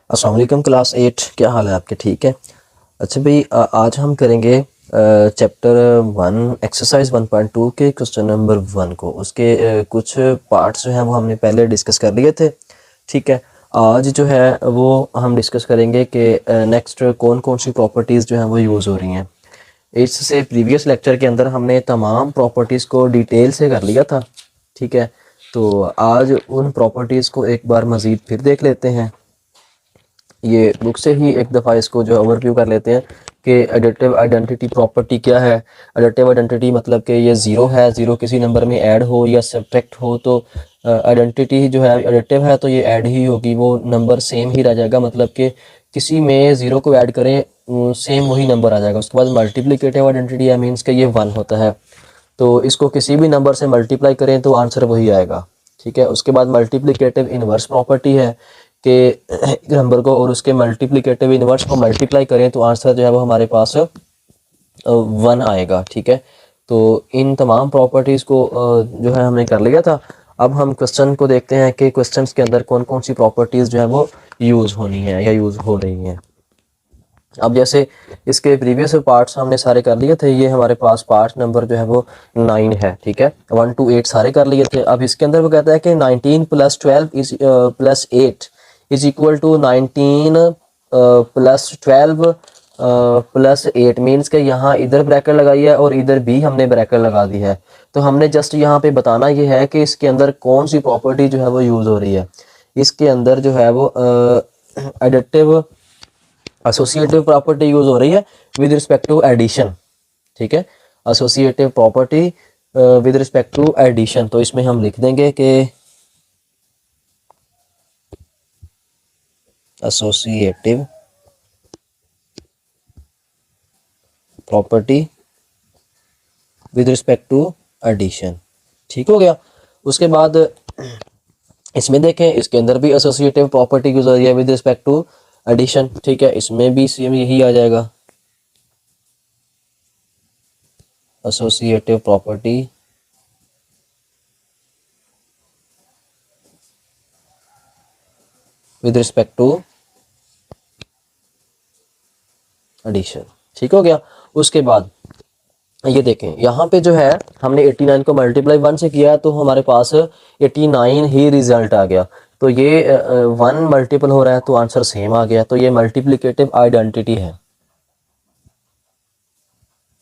अस्सलाम वालेकुम क्लास 8, क्या हाल है आपके? ठीक है। अच्छा भाई, आज हम करेंगे चैप्टर 1 एक्सरसाइज 1.2 के क्वेश्चन नंबर 1 को। उसके कुछ पार्ट्स जो हैं वो हमने पहले डिस्कस कर लिए थे। ठीक है, आज जो है वो हम डिस्कस करेंगे कि नेक्स्ट कौन कौन सी प्रॉपर्टीज़ जो हैं वो यूज़ हो रही हैं। इससे प्रीवियस लेक्चर के अंदर हमने तमाम प्रॉपर्टीज़ को डिटेल से कर लिया था। ठीक है, तो आज उन प्रॉपर्टीज़ को एक बार मज़ीद फिर देख लेते हैं। ये बुक से ही एक दफ़ा इसको जो ओवरव्यू कर लेते हैं कि एडिटिव आइडेंटिटी प्रॉपर्टी क्या है। एडिटिव आइडेंटिटी मतलब कि ये ज़ीरो है, ज़ीरो किसी नंबर में ऐड हो या सब्ट्रैक्ट हो तो आइडेंटिटी जो है एडिटिव है तो ये ऐड ही होगी, वो नंबर सेम ही रह जाएगा। मतलब कि किसी में ज़ीरो को ऐड करें सेम वही नंबर आ जाएगा। उसके बाद मल्टीप्लिकेटिव आइडेंटिटी है, मीन्स कि ये 1 होता है, तो इसको किसी भी नंबर से मल्टीप्लाई करें तो आंसर वही आएगा। ठीक है, उसके बाद मल्टीप्लिकेटिव इन्वर्स प्रॉपर्टी है कि एक नंबर को और उसके मल्टीप्लिकेटिव इन्वर्स को मल्टीप्लाई करें तो आंसर जो है वो हमारे पास 1 आएगा। ठीक है, तो इन तमाम प्रॉपर्टीज़ को जो है हमने कर लिया था। अब हम क्वेश्चन को देखते हैं कि क्वेश्चंस के अंदर कौन कौन सी प्रॉपर्टीज़ जो है वो यूज़ होनी है या यूज़ हो रही हैं। अब जैसे इसके प्रीवियस पार्ट्स हमने सारे कर लिए थे, ये हमारे पास पार्ट नंबर जो है वो 9 है। ठीक है, 1 to 8 सारे कर लिए थे। अब इसके अंदर वो कहता है कि 19 + 12 is +8 is equal to 19 + 12 +8 means के यहाँ इधर ब्रैकेट लगाई है और इधर भी हमने ब्रैकेट लगा दी है। तो हमने जस्ट यहाँ पे बताना ये है कि इसके अंदर कौन सी प्रॉपर्टी जो है वो यूज़ हो रही है। इसके अंदर जो है वो एडिटिव एसोसिएटिव प्रॉपर्टी यूज हो रही है विद रिस्पेक्ट टू एडिशन। ठीक है, associative property with respect to addition, तो इसमें हम लिख देंगे कि associative property with respect to addition. ठीक हो गया। उसके बाद इसमें देखें, इसके अंदर भी एसोसिएटिव प्रॉपर्टी यूज हो रही है विद रिस्पेक्ट टू एडिशन। ठीक है, इसमें भी सेम यही आ जाएगा, associative property with respect to addition. ठीक हो गया। उसके बाद ये देखें, यहाँ पे जो है हमने 89 को मल्टीप्लाई 1 से किया तो हमारे पास 89 ही रिजल्ट आ गया। तो ये 1 मल्टीपल हो रहा है तो आंसर सेम आ गया। तो ये मल्टीप्लिकेटिव आइडेंटिटी है,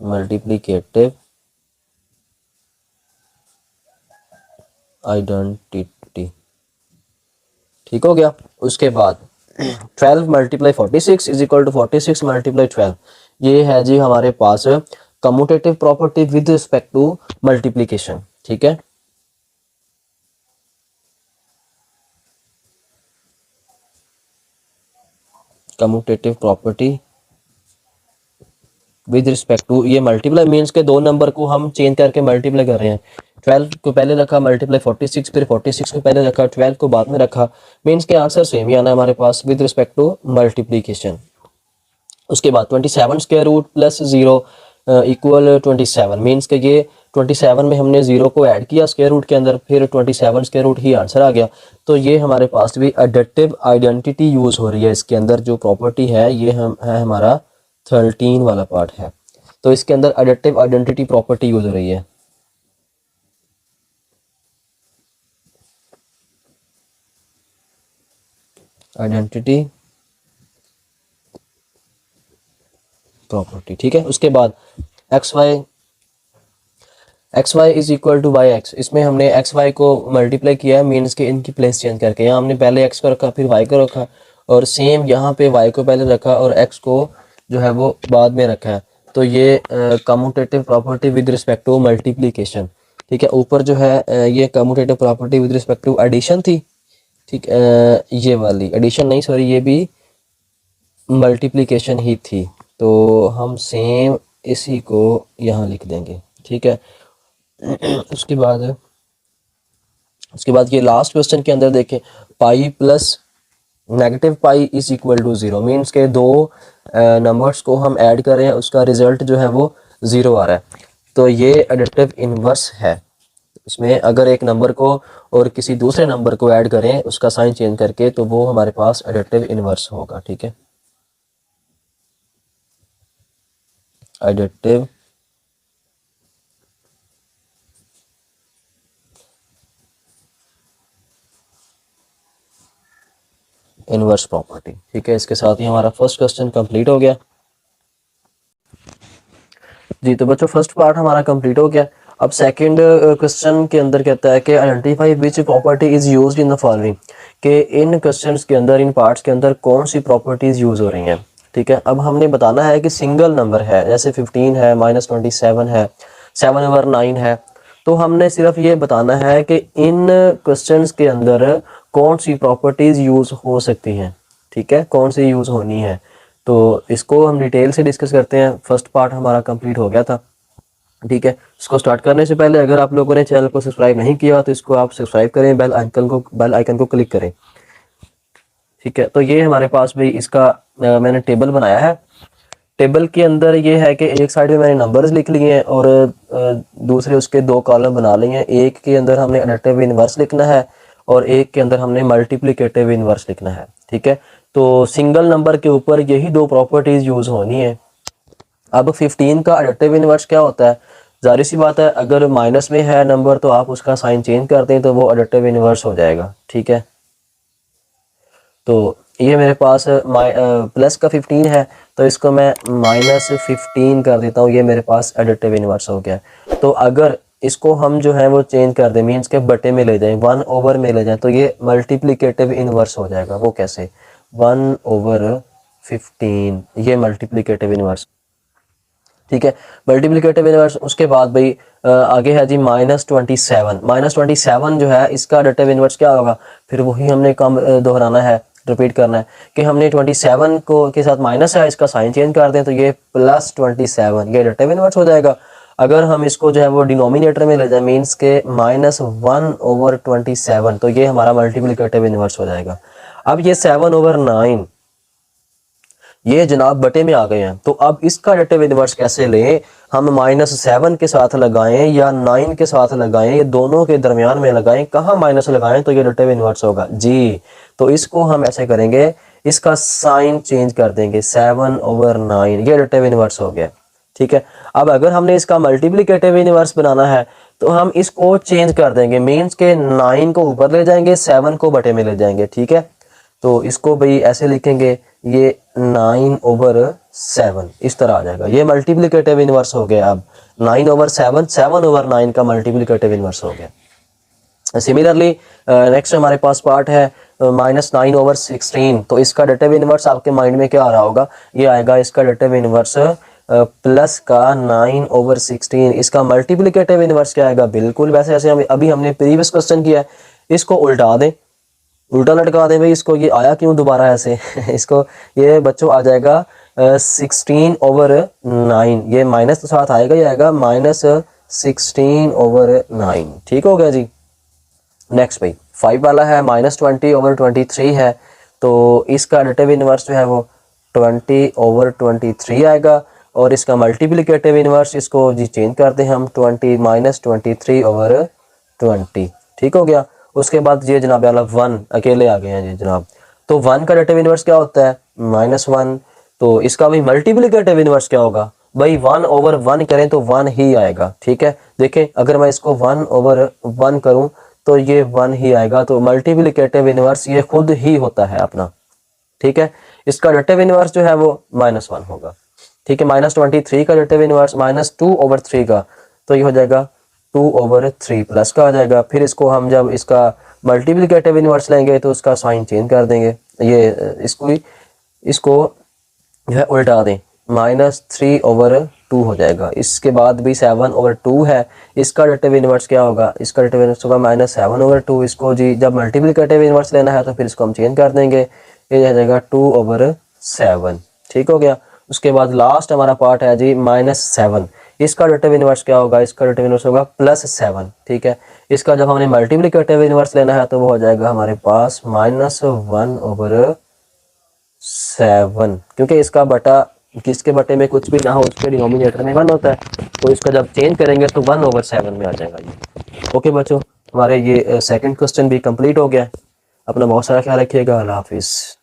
मल्टीप्लिकेटिव आइडेंटिटी। ठीक हो गया। उसके बाद 12 × 46 इज इक्वल टू 46 × 12, ये है जी हमारे पास commutative property with respect to multiplication. ठीक है, commutative property with respect to, ये मल्टीप्लाई मीन्स के दो नंबर को हम चेंज करके मल्टीप्लाई कर रहे हैं। 12 को पहले रखा मल्टीप्लाई 46, फिर 46 को पहले रखा 12 को बाद में रखा, मीन्स के आंसर सेम ही आना है हमारे पास विद रिस्पेक्ट टू मल्टीप्लीकेशन। उसके बाद 27 square root plus 0 equal 27 means के ये 27 में हमने 0 को ऐड किया स्क्वायर रूट के अंदर, फिर 27 स्क्वायर रूट ही आंसर आ गया। तो ये हमारे पास भी एडिटिव आइडेंटिटी यूज हो रही है। इसके अंदर जो प्रॉपर्टी है ये हम है हमारा 13 वाला पार्ट है, तो इसके अंदर एडिटिव आइडेंटिटी प्रॉपर्टी यूज हो रही है। Identity property. ठीक है, उसके बाद x y is equal to y x, इसमें हमने एक्स वाई को मल्टीप्लाई किया है मीन्स के इनकी प्लेस चेंज करके। यहाँ हमने पहले एक्स को रखा फिर वाई को रखा और सेम यहाँ पे वाई को पहले रखा और एक्स को जो है वो बाद में रखा है। तो ये commutative property with respect to multiplication. ठीक है, ऊपर जो है ये commutative property with respect to addition थी। ठीक, ये वाली एडिशन नहीं, सॉरी, ये भी मल्टीप्लीकेशन ही थी। तो हम सेम इसी को यहाँ लिख देंगे। ठीक है, उसके बाद ये लास्ट क्वेश्चन के अंदर देखें, pi plus negative pi is equal to 0 means के दो नंबर्स को हम ऐड कर रहे हैं, उसका रिजल्ट जो है वो 0 आ रहा है। तो ये एडिटिव इनवर्स है। इसमें अगर एक नंबर को और किसी दूसरे नंबर को ऐड करें उसका साइन चेंज करके तो वो हमारे पास एडिटिव इनवर्स होगा। ठीक है, एडिटिव इनवर्स प्रॉपर्टी। ठीक है, इसके साथ ही हमारा फर्स्ट क्वेश्चन कंप्लीट हो गया। जी तो बच्चों फर्स्ट पार्ट हमारा कंप्लीट हो गया। अब सेकंड क्वेश्चन के अंदर कहता है कि identify which property is used in the following, कि इन क्वेश्चंस के अंदर, इन पार्ट्स के अंदर कौन सी प्रॉपर्टीज यूज हो रही हैं। ठीक है, अब हमने बताना है कि सिंगल नंबर है, जैसे 15 है, -27 है, 7/9 है, तो हमने सिर्फ ये बताना है कि इन क्वेश्चंस के अंदर कौन सी प्रॉपर्टीज यूज हो सकती हैं। ठीक है, कौन सी यूज होनी है, तो इसको हम डिटेल से डिस्कस करते हैं। फर्स्ट पार्ट हमारा कंप्लीट हो गया था। ठीक है, इसको स्टार्ट करने से पहले अगर आप लोगों ने चैनल को सब्सक्राइब नहीं किया तो इसको आप सब्सक्राइब करें, बेल आइकन को क्लिक करें। ठीक है, तो ये हमारे पास भी इसका मैंने टेबल बनाया है। टेबल के अंदर ये है कि एक साइड में मैंने नंबर्स लिख लिए हैं और दूसरे उसके दो कॉलम बना लिए हैं। एक के अंदर हमने एडिटिव इनवर्स लिखना है और एक के अंदर हमने मल्टीप्लिकेटिव इनवर्स लिखना है। ठीक है, तो सिंगल नंबर के ऊपर यही दो प्रॉपर्टीज यूज होनी है। अब 15 का एडिटिव इनवर्स क्या होता है, जाहिर सी बात है अगर माइनस में है नंबर तो आप उसका साइन चेंज कर दें तो वो एडिटिव इनवर्स हो जाएगा। ठीक है, तो ये मेरे पास प्लस का 15 है तो इसको मैं -15 कर देता हूँ, ये मेरे पास एडिटिव इनवर्स हो गया। तो अगर इसको हम जो है वो चेंज कर दें, मीन्स के बटे में ले जाएं, 1/, में ले जाएं, तो ये मल्टीप्लिकेटिव इनवर्स हो जाएगा। वो कैसे, 1/15, ये मल्टीप्लिकेटिव इनवर्स। ठीक है, मल्टीप्लिकेटिव इनवर्स। उसके बाद भाई आगे है जी -27। -27 जो है इसका एडिटिव इनवर्स क्या होगा, फिर वही हमने काम दोहराना है, रिपीट करना है कि हमने 27 को के साथ माइनस है, इसका साइन चेंज कर दें तो ये +27, ये एडिटिव इनवर्स हो जाएगा। अगर हम इसको जो है वो डिनोमिनेटर में ले जाए, मीन्स के -1/27, तो ये हमारा मल्टीप्लिकेटिव इनवर्स हो जाएगा। अब ये 7/9 ये जनाब बटे में आ गए हैं, तो अब इसका एडिटिव इनवर्स कैसे लें, हम -7 के साथ लगाएं या 9 के साथ लगाएं, ये दोनों के दरमियान में लगाएं, कहाँ माइनस लगाएं तो ये एडिटिव इनवर्स होगा जी। तो इसको हम ऐसे करेंगे, इसका साइन चेंज कर देंगे, 7/9, ये एडिटिव इनवर्स हो गया। ठीक है, अब अगर हमने इसका मल्टीप्लिकेटिव इनवर्स बनाना है तो हम इसको चेंज कर देंगे, मीन्स के 9 को ऊपर ले जाएंगे, 7 को बटे में ले जाएंगे। ठीक है, तो इसको भाई ऐसे लिखेंगे, ये 9/7 इस तरह आ जाएगा, ये मल्टीप्लिकेटिव इनवर्स हो गया। अब 9/7, 7/9 का मल्टीप्लिकेटिव इनवर्स हो गया। सिमिलरली नेक्स्ट हमारे पास पार्ट है -9/16, तो इसका एडिटिव इनवर्स आपके माइंड में क्या आ रहा होगा, ये आएगा इसका एडिटिव इनवर्स प्लस का 9/16। इसका मल्टीप्लिकेटिव इनवर्स क्या आएगा, बिल्कुल वैसे जैसे हम अभी हमने प्रीवियस क्वेश्चन किया है, इसको उल्टा दें, उल्टा लटका दें भाई इसको, ये आया क्यों दोबारा ऐसे इसको ये बच्चों आ जाएगा 16/9, ये माइनस तो साथ आएगा, ये आएगा -16/9। ठीक हो गया जी। नेक्स्ट भाई 5 वाला है, -20/23 है, तो इसका एडिटिव इनवर्स जो है वो 20/23 आएगा और इसका मल्टीप्लिकेटिव इनवर्स, इसको जी चेंज करते हैं हम, 20 -23/20। ठीक हो गया। उसके बाद ये जनाब वाला 1 अकेले आ गए हैं जी जनाब, तो 1 का एडिटिव इनवर्स क्या होता है, -1, तो इसका भी मल्टीप्लिकेटिव इनवर्स क्या होगा भाई, 1/1 करें तो 1 ही आएगा। ठीक है, देखें अगर मैं इसको 1/1 करूं तो ये 1 ही आएगा, तो मल्टीप्लिकेटिव इनवर्स ये खुद ही होता है अपना। ठीक है, इसका एडिटिव इनवर्स जो है वो -1 होगा। ठीक है, -23 का एडिटिव इनवर्स, -2/3 का, तो ये हो जाएगा 2/3 प्लस का आ जाएगा। फिर इसको हम जब इसका मल्टीप्लिकेटिव इनवर्स लेंगे तो उसका साइन चेंज कर देंगे, ये इसको जो है उल्टा दें, -3/2 हो जाएगा। इसके बाद भी 7/2 है, इसका एडिटिव इनवर्स क्या होगा, इसका एडिटिव इनवर्स होगा -7/2। इसको जी जब मल्टीप्लिकेटिव इनवर्स लेना है तो फिर इसको हम चेंज कर देंगे, ये आ जाएगा 2/7। ठीक हो गया। उसके बाद लास्ट हमारा पार्ट है जी -7, इसका एडिटिव इनवर्स क्या होगा, इसका एडिटिव इनवर्स होगा +7। ठीक है, इसका जब हमने मल्टीप्लिकेटिव इनवर्स लेना है तो वो हो जाएगा हमारे पास -1/7, क्योंकि इसका बटा किसके बटे में कुछ भी ना हो उसके डिनोमिनेटर में 1 होता है, तो इसका जब चेंज करेंगे तो 1/7 में आ जाएगा ये। ओके बच्चों, हमारे ये सेकंड क्वेश्चन भी कंप्लीट हो गया है। अपना बहुत सारा ख्याल रखिएगा। अल्लाह हाफिज़।